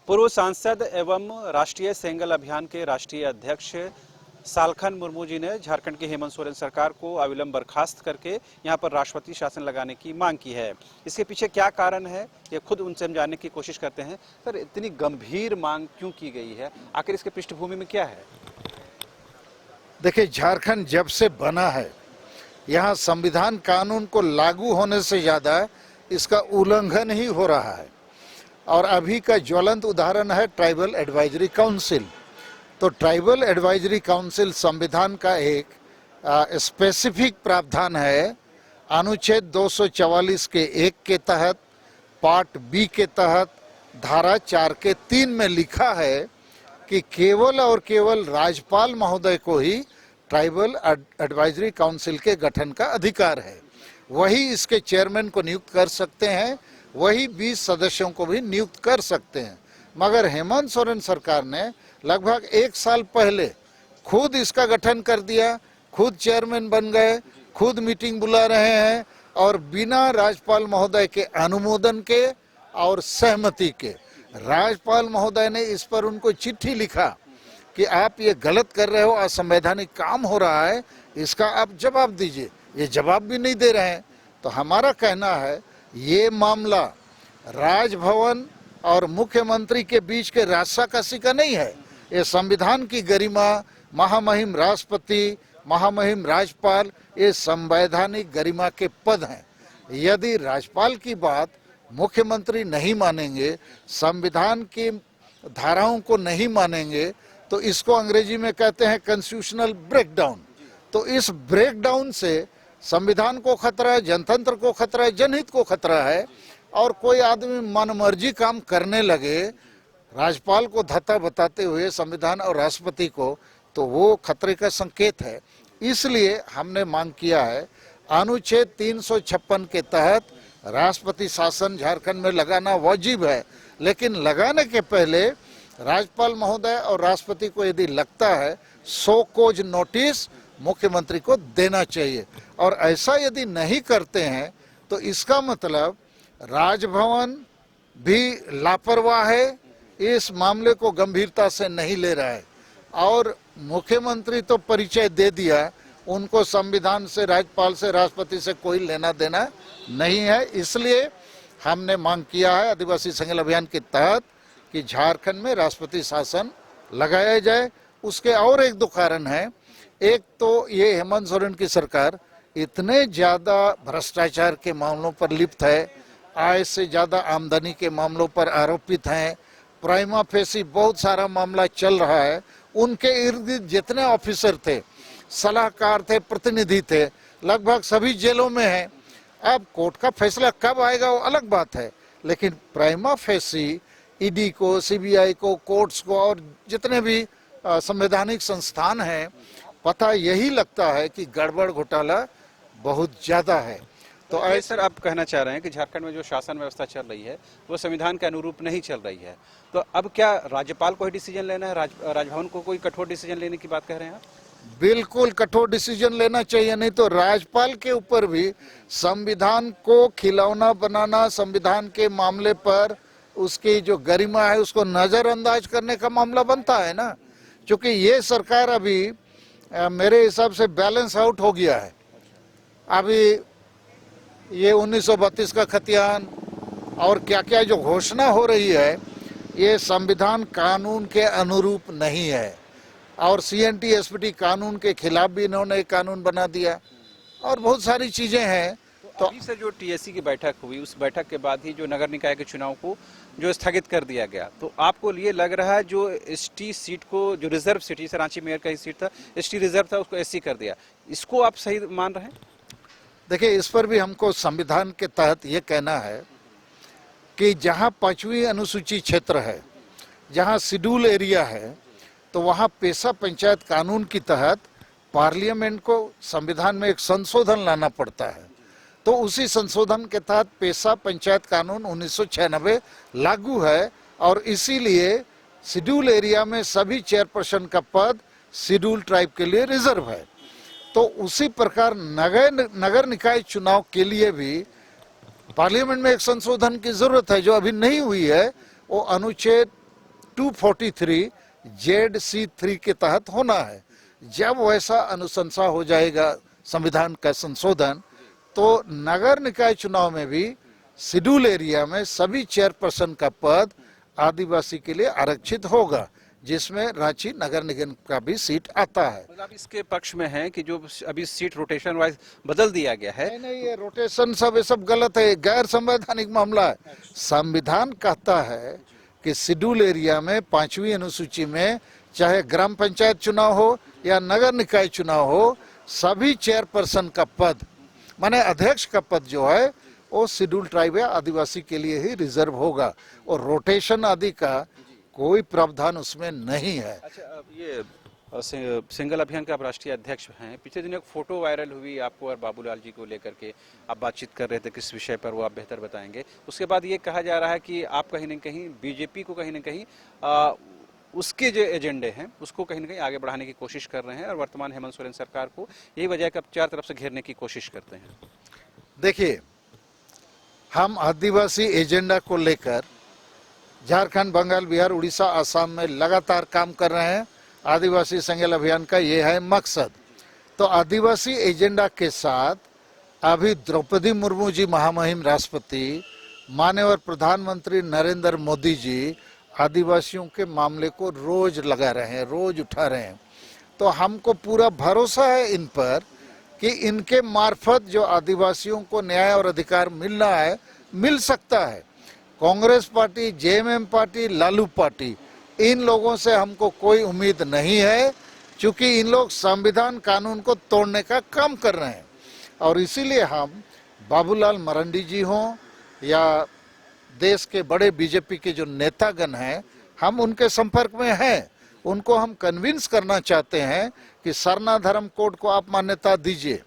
पूर्व सांसद एवं राष्ट्रीय सेंगल अभियान के राष्ट्रीय अध्यक्ष सालखन मुर्मू जी ने झारखंड की हेमंत सोरेन सरकार को अविलंब बर्खास्त करके यहां पर राष्ट्रपति शासन लगाने की मांग की है। इसके पीछे क्या कारण है, ये खुद उनसे हम जानने की कोशिश करते हैं। सर, इतनी गंभीर मांग क्यों की गई है, आखिर इसके पृष्ठभूमि में क्या है? देखिए, झारखंड जब से बना है, यहाँ संविधान कानून को लागू होने से ज़्यादा इसका उल्लंघन ही हो रहा है। और अभी का ज्वलंत उदाहरण है ट्राइबल एडवाइजरी काउंसिल। तो ट्राइबल एडवाइजरी काउंसिल संविधान का एक स्पेसिफिक प्रावधान है। अनुच्छेद 244 के 1 के तहत, पार्ट बी के तहत, धारा 4 के 3 में लिखा है कि केवल और केवल राज्यपाल महोदय को ही ट्राइबल एडवाइजरी काउंसिल के गठन का अधिकार है। वही इसके चेयरमैन को नियुक्त कर सकते हैं, वही 20 सदस्यों को भी नियुक्त कर सकते हैं। मगर हेमंत सोरेन सरकार ने लगभग 1 साल पहले खुद इसका गठन कर दिया, खुद चेयरमैन बन गए, खुद मीटिंग बुला रहे हैं और बिना राज्यपाल महोदय के अनुमोदन के और सहमति के। राज्यपाल महोदय ने इस पर उनको चिट्ठी लिखा कि आप ये गलत कर रहे हो, असंवैधानिक काम हो रहा है, इसका आप जवाब दीजिए। ये जवाब भी नहीं दे रहे हैं। तो हमारा कहना है, ये मामला राजभवन और मुख्यमंत्री के बीच के रस्साकसी का नहीं है। ये संविधान की गरिमा, महामहिम राष्ट्रपति, महामहिम राज्यपाल, ये संवैधानिक गरिमा के पद हैं। यदि राज्यपाल की बात मुख्यमंत्री नहीं मानेंगे, संविधान की धाराओं को नहीं मानेंगे, तो इसको अंग्रेजी में कहते हैं कॉन्स्टिट्यूशनल ब्रेकडाउन। तो इस ब्रेकडाउन से संविधान को खतरा है, जनतंत्र को खतरा है, जनहित को खतरा है। और कोई आदमी मनमर्जी काम करने लगे राज्यपाल को धत्ता बताते हुए संविधान और राष्ट्रपति को, तो वो खतरे का संकेत है। इसलिए हमने मांग किया है, अनुच्छेद 356 के तहत राष्ट्रपति शासन झारखंड में लगाना वाजिब है, लेकिन लगाने के पहले राज्यपाल महोदय और राष्ट्रपति को यदि लगता है, सो कोज नोटिस मुख्यमंत्री को देना चाहिए। और ऐसा यदि नहीं करते हैं तो इसका मतलब राजभवन भी लापरवाह है, इस मामले को गंभीरता से नहीं ले रहा है। और मुख्यमंत्री तो परिचय दे दिया, उनको संविधान से, राज्यपाल से, राष्ट्रपति से कोई लेना देना नहीं है। इसलिए हमने मांग किया है आदिवासी सेंगल अभियान के तहत कि झारखंड में राष्ट्रपति शासन लगाया जाए। उसके और एक दो कारण हैं। एक तो ये हेमंत सोरेन की सरकार इतने ज़्यादा भ्रष्टाचार के मामलों पर लिप्त है, आय से ज़्यादा आमदनी के मामलों पर आरोपित हैं, प्राइमा फेसी बहुत सारा मामला चल रहा है। उनके इर्द गिर्द जितने ऑफिसर थे, सलाहकार थे, प्रतिनिधि थे, लगभग सभी जेलों में हैं। अब कोर्ट का फैसला कब आएगा वो अलग बात है, लेकिन प्राइमा फेसी ईडी को, सीबीआई को, कोर्ट्स को और जितने भी संवैधानिक संस्थान हैं, पता यही लगता है कि गड़बड़ घोटाला बहुत ज़्यादा है। तो ऐसे सर, आप कहना चाह रहे हैं कि झारखंड में जो शासन व्यवस्था चल रही है वो संविधान के अनुरूप नहीं चल रही है। तो अब क्या राज्यपाल को ही डिसीजन लेना है, राजभवन को कोई कठोर डिसीजन लेने की बात कह रहे हैं आप? बिल्कुल कठोर डिसीजन लेना चाहिए, नहीं तो राज्यपाल के ऊपर भी संविधान को खिलौना बनाना, संविधान के मामले पर उसकी जो गरिमा है उसको नज़रअंदाज करने का मामला बनता है ना। क्योंकि ये सरकार अभी मेरे हिसाब से बैलेंस आउट हो गया है। अभी ये 1932 का खतियान और क्या क्या जो घोषणा हो रही है, ये संविधान कानून के अनुरूप नहीं है। और सीएनटी एसपीटी कानून के खिलाफ भी इन्होंने एक कानून बना दिया और बहुत सारी चीज़ें हैं। तो अभी से जो टीएससी की बैठक हुई, उस बैठक के बाद ही जो नगर निकाय के चुनाव को जो स्थगित कर दिया गया, तो आपको ये लग रहा है जो एसटी सीट को, जो रिजर्व सीट, जैसे रांची मेयर का ही सीट था, एसटी रिजर्व था, उसको एससी कर दिया, इसको आप सही मान रहे हैं? देखिए, इस पर भी हमको संविधान के तहत ये कहना है कि जहाँ 5वीं अनुसूची क्षेत्र है, जहाँ शेड्यूल एरिया है, तो वहाँ पेशा पंचायत कानून के तहत पार्लियामेंट को संविधान में एक संशोधन लाना पड़ता है। तो उसी संशोधन के तहत पेशा पंचायत कानून 1996 लागू है और इसीलिए शेड्यूल एरिया में सभी चेयरपर्सन का पद शेड्यूल ट्राइब के लिए रिजर्व है। तो उसी प्रकार नगर निकाय चुनाव के लिए भी पार्लियामेंट में एक संशोधन की जरूरत है जो अभी नहीं हुई है। वो अनुच्छेद 243 ZC3 के तहत होना है। जब वैसा अनुशंसा हो जाएगा संविधान का संशोधन, तो नगर निकाय चुनाव में भी शेड्यूल एरिया में सभी चेयरपर्सन का पद आदिवासी के लिए आरक्षित होगा, जिसमें रांची नगर निगम का भी सीट आता है। मतलब आप इसके पक्ष में हैं कि जो अभी सीट रोटेशन वाइज बदल दिया गया है? नहीं, ये रोटेशन सब ये सब गलत है, गैर संवैधानिक मामला है। संविधान कहता है कि शेड्यूल एरिया में 5वीं अनुसूची में चाहे ग्राम पंचायत चुनाव हो या नगर निकाय चुनाव हो, सभी चेयरपर्सन का पद माने अध्यक्ष का पद जो है वो शेड्यूल ट्राइब या आदिवासी के लिए ही रिजर्व होगा, और रोटेशन आदि का कोई प्रावधान उसमें नहीं है। अच्छा, अब ये सिंगल अभियान के आप राष्ट्रीय अध्यक्ष हैं। पिछले दिन एक फोटो वायरल हुई आपको और बाबूलाल जी को लेकर के, आप बातचीत कर रहे थे, किस विषय पर वो आप बेहतर बताएंगे। उसके बाद ये कहा जा रहा है कि आप कहीं न कहीं बीजेपी को कहीं न कहीं उसके जो एजेंडे हैं उसको कहीं न कहीं आगे बढ़ाने की कोशिश कर रहे हैं, और वर्तमान हेमंत सोरेन सरकार को यही वजह है कि आप चार तरफ से घेरने की कोशिश करते हैं। देखिए, हम आदिवासी एजेंडा को लेकर झारखंड, बंगाल, बिहार, उड़ीसा, असम में लगातार काम कर रहे हैं। आदिवासी सिंगल अभियान का ये है मकसद। तो आदिवासी एजेंडा के साथ अभी द्रौपदी मुर्मू जी महामहिम राष्ट्रपति, माननीय प्रधानमंत्री नरेंद्र मोदी जी आदिवासियों के मामले को रोज लगा रहे हैं, रोज उठा रहे हैं। तो हमको पूरा भरोसा है इन पर कि इनके मार्फत जो आदिवासियों को न्याय और अधिकार मिलना है, मिल सकता है। Congress party, JMM party, Lalu party, इन लोगों से हमको कोई उम्मीद नहीं है, क्योंकि इन लोग संविधान कानून को तोड़ने का काम कर रहे हैं। और इसीलिए हम बाबूलाल मरांडी जी हों या देश के बड़े बीजेपी के जो नेतागण हैं, हम उनके संपर्क में हैं। उनको हम कन्विंस करना चाहते हैं कि सरना धर्म कोड को आप मान्यता दीजिए,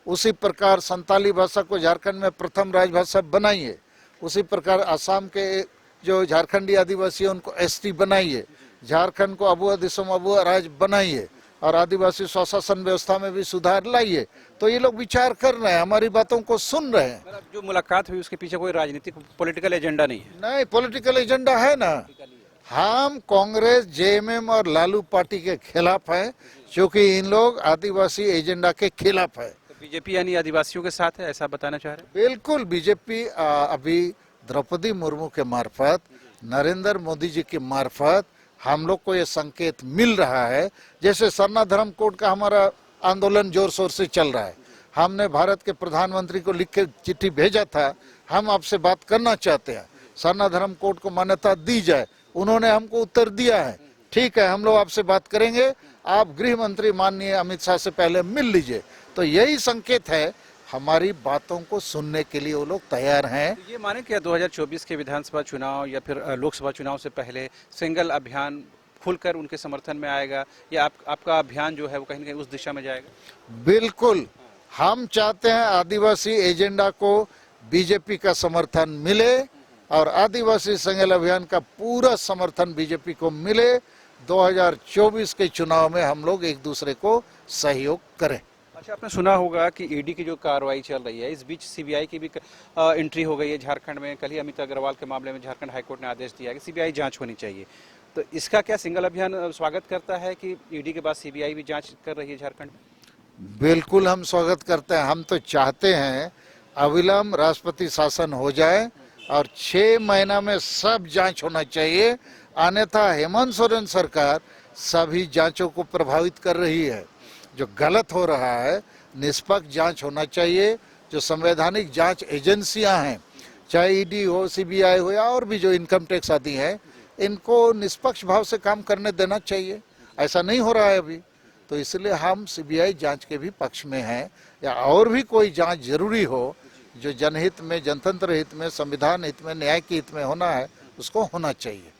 उसी प्रकार संताली भाषा को झारखंड में प्रथम राजभाषा बनाइए, उसी प्रकार असम के जो झारखंडी आदिवासी हैं उनको एसटी बनाइए, झारखंड को अबुआ दिसम अबुआ राज्य बनाइए, और आदिवासी स्वशासन व्यवस्था में भी सुधार लाइए। तो ये लोग विचार कर रहे हैं, हमारी बातों को सुन रहे हैं। मतलब जो मुलाकात हुई उसके पीछे कोई राजनीतिक पॉलिटिकल एजेंडा नहीं है? नहीं, पॉलिटिकल एजेंडा है ना। हम कांग्रेस, जेएमएम और लालू पार्टी के खिलाफ हैं, क्योंकि इन लोग आदिवासी एजेंडा के खिलाफ है। तो बीजेपी यानी आदिवासियों के साथ है, ऐसा बताना चाह रहे हैं? बिल्कुल, बीजेपी अभी द्रौपदी मुर्मू के मार्फत, नरेंद्र मोदी जी के मार्फत हम लोग को ये संकेत मिल रहा है। जैसे सरना धर्म कोड का हमारा आंदोलन जोर शोर से चल रहा है, हमने भारत के प्रधानमंत्री को लिख के चिट्ठी भेजा था, हम आपसे बात करना चाहते हैं, सरना धर्म कोड को मान्यता दी जाए। उन्होंने हमको उत्तर दिया है, ठीक है, हम लोग आपसे बात करेंगे, आप गृह मंत्री माननीय अमित शाह से पहले मिल लीजिए। तो यही संकेत है, हमारी बातों को सुनने के लिए वो लोग तैयार हैं। ये माने क्या 2024 के विधानसभा चुनाव या फिर लोकसभा चुनाव से पहले सिंगल अभियान खुलकर उनके समर्थन में आएगा, या आपका अभियान जो है वो कहीं न कहीं उस दिशा में जाएगा? बिल्कुल, हम चाहते हैं आदिवासी एजेंडा को बीजेपी का समर्थन मिले और आदिवासी सिंगल अभियान का पूरा समर्थन बीजेपी को मिले। 2024 के चुनाव में हम लोग एक दूसरे को सहयोग करें। अच्छा, आपने सुना होगा कि ईडी की जो कार्रवाई चल रही है, इस बीच सीबीआई की भी एंट्री हो गई है झारखंड में। कल ही अमित अग्रवाल के मामले में झारखंड हाईकोर्ट ने आदेश दिया कि सीबीआई जांच होनी चाहिए। तो इसका क्या सिंगल अभियान स्वागत करता है कि ईडी के बाद सीबीआई भी जांच कर रही है झारखंड में? बिल्कुल हम स्वागत करते हैं। हम तो चाहते हैं अविलंब राष्ट्रपति शासन हो जाए और 6 महीना में सब जांच होना चाहिए। अन्यथा हेमंत सोरेन सरकार सभी जांचों को प्रभावित कर रही है। जो गलत हो रहा है, निष्पक्ष जांच होना चाहिए। जो संवैधानिक जांच एजेंसियां हैं, चाहे ईडी हो, सीबीआई हो या और भी जो इनकम टैक्स आदि हैं, इनको निष्पक्ष भाव से काम करने देना चाहिए। ऐसा नहीं हो रहा है अभी, तो इसलिए हम सीबीआई जांच के भी पक्ष में हैं, या और भी कोई जांच जरूरी हो जो जनहित में, जनतंत्र हित में, संविधान हित में, न्याय के हित में होना है, उसको होना चाहिए।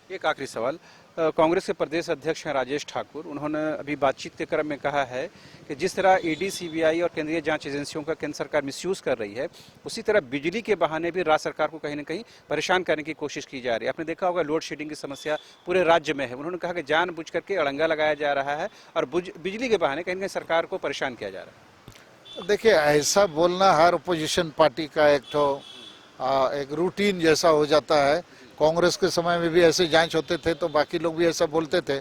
एक आखिरी सवाल, कांग्रेस के प्रदेश अध्यक्ष हैं राजेश ठाकुर, उन्होंने अभी बातचीत के क्रम में कहा है कि जिस तरह ईडी, सीबीआई और केंद्रीय जांच एजेंसियों का केंद्र सरकार मिसयूज कर रही है, उसी तरह बिजली के बहाने भी राज्य सरकार को कहीं न कहीं परेशान करने की कोशिश की जा रही है। आपने देखा होगा लोड शेडिंग की समस्या पूरे राज्य में है। उन्होंने कहा कि जानबूझ करके अड़ंगा लगाया जा रहा है और बिजली के बहाने कहीं न कहीं सरकार को परेशान किया जा रहा है। देखिए, ऐसा बोलना हर अपोजिशन पार्टी का एक रूटीन जैसा हो जाता है कांग्रेस के समय में भी ऐसे जांच होते थे तो बाकी लोग भी ऐसा बोलते थे,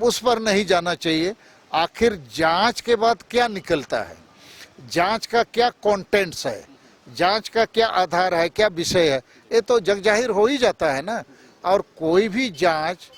उस पर नहीं जाना चाहिए। आखिर जांच के बाद क्या निकलता है, जांच का क्या कंटेंट्स है, जांच का क्या आधार है, क्या विषय है, ये तो जगजाहिर हो ही जाता है ना। और कोई भी जांच,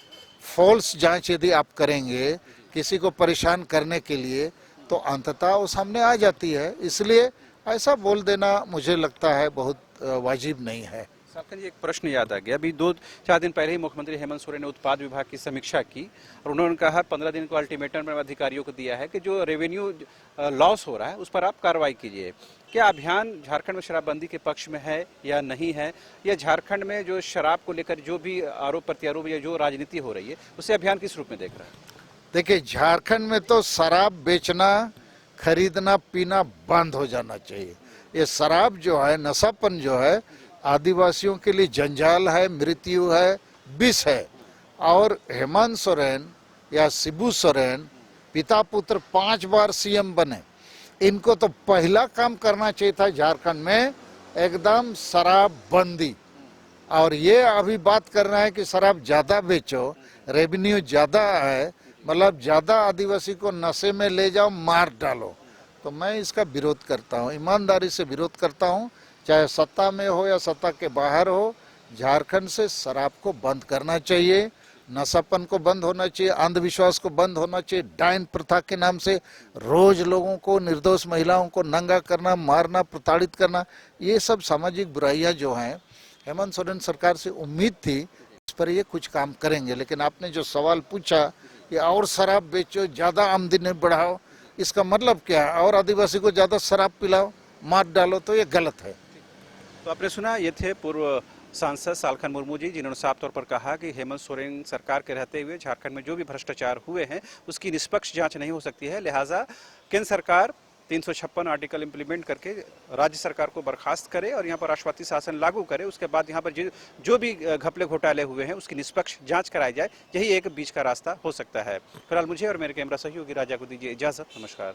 फॉल्स जांच यदि आप करेंगे किसी को परेशान करने के लिए, तो अंततः वो सामने आ जाती है। इसलिए ऐसा बोल देना मुझे लगता है बहुत वाजिब नहीं है। सालखन जी, एक प्रश्न याद आ गया। अभी 2-4 दिन पहले ही मुख्यमंत्री हेमंत सोरेन ने उत्पाद विभाग की समीक्षा की और उन्होंने कहा 15 दिन को अल्टीमेटम अधिकारियों को दिया है कि जो रेवेन्यू लॉस हो रहा है उस पर आप कार्रवाई कीजिए। क्या अभियान झारखंड में शराबबंदी के पक्ष में है या नहीं है, या झारखंड में जो शराब को लेकर जो भी आरोप प्रत्यारोप या जो राजनीति हो रही है उसे अभियान किस रूप में देख रहा है? देखिए, झारखंड में तो शराब बेचना, खरीदना, पीना बंद हो जाना चाहिए। ये शराब जो है, नशापन जो है, आदिवासियों के लिए जंजाल है, मृत्यु है, विष है। और हेमंत सोरेन या शिबू सोरेन पिता पुत्र 5 बार सीएम बने, इनको तो पहला काम करना चाहिए था झारखंड में एकदम शराब बंदी। और ये अभी बात कर रहा है कि शराब ज्यादा बेचो, रेवेन्यू ज्यादा है, मतलब ज्यादा आदिवासी को नशे में ले जाओ, मार डालो, तो मैं इसका विरोध करता हूँ, ईमानदारी से विरोध करता हूँ। चाहे सत्ता में हो या सत्ता के बाहर हो, झारखंड से शराब को बंद करना चाहिए, नशापन को बंद होना चाहिए, अंधविश्वास को बंद होना चाहिए। डायन प्रथा के नाम से रोज लोगों को, निर्दोष महिलाओं को नंगा करना, मारना, प्रताड़ित करना, ये सब सामाजिक बुराइयां जो हैं, हेमंत सोरेन सरकार से उम्मीद थी इस पर ये कुछ काम करेंगे। लेकिन आपने जो सवाल पूछा कि और शराब बेचो, ज़्यादा आमदनी बढ़ाओ, इसका मतलब क्या है? और आदिवासी को ज़्यादा शराब पिलाओ, मार डालो, तो ये गलत है। तो आपने सुना, ये थे पूर्व सांसद सालखन मुर्मू जी, जिन्होंने साफ तौर पर कहा कि हेमंत सोरेन सरकार के रहते हुए झारखंड में जो भी भ्रष्टाचार हुए हैं उसकी निष्पक्ष जांच नहीं हो सकती है। लिहाजा केंद्र सरकार 356 आर्टिकल इंप्लीमेंट करके राज्य सरकार को बर्खास्त करे और यहाँ पर राष्ट्रपति शासन लागू करे। उसके बाद यहाँ पर जो भी घपले घोटाले हुए हैं उसकी निष्पक्ष जांच कराई जाए। यही एक बीच का रास्ता हो सकता है। फिलहाल मुझे और मेरे कैमरा सहयोगी राजा को दीजिए इजाजत। नमस्कार।